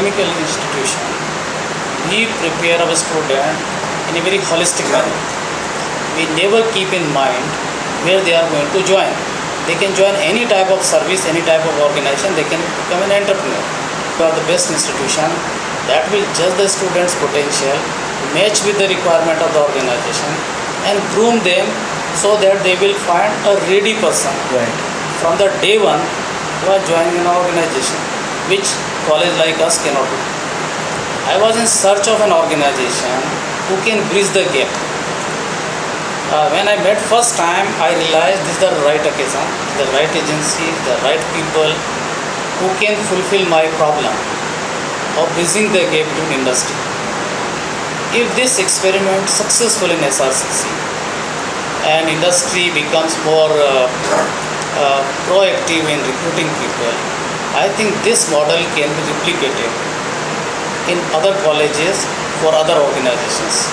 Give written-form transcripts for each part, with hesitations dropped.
academical institution, we prepare our student in a very holistic manner. We never keep in mind where they are going to join. They can join any type of service, any type of organization, they can become an entrepreneur. We are the best institution that will judge the students' potential, match with the requirement of the organization, and groom them so that they will find a ready person Right. from the day one who are joining an organization, which college like us cannot do. I was in search of an organization who can bridge the gap. When I met first time, I realized this is the right occasion, the right agency, the right people who can fulfill my problem of bridging the gap to industry. If this experiment successful in SRCC and industry becomes more proactive in recruiting people, I think this model can be replicated in other colleges for other organizations.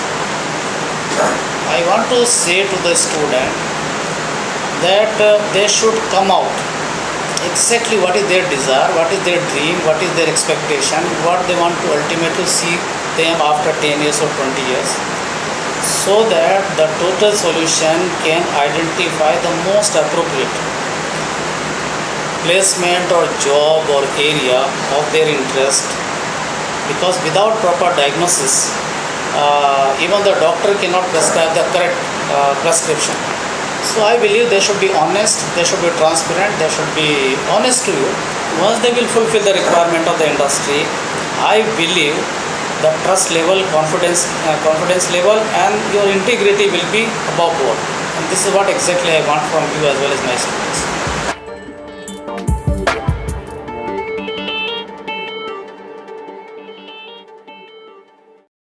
I want to say to the student that they should come out exactly what is their desire, what is their dream, what is their expectation, what they want to ultimately see them after 10 years or 20 years, so that the total solution can identify the most appropriate placement or job or area of their interest. Because without proper diagnosis, even the doctor cannot prescribe the correct prescription. So I believe they should be honest, they should be transparent, they should be honest to you. Once they will fulfill the requirement of the industry, I believe the trust level, confidence level, and your integrity will be above board. And this is what exactly I want from you as well as my students.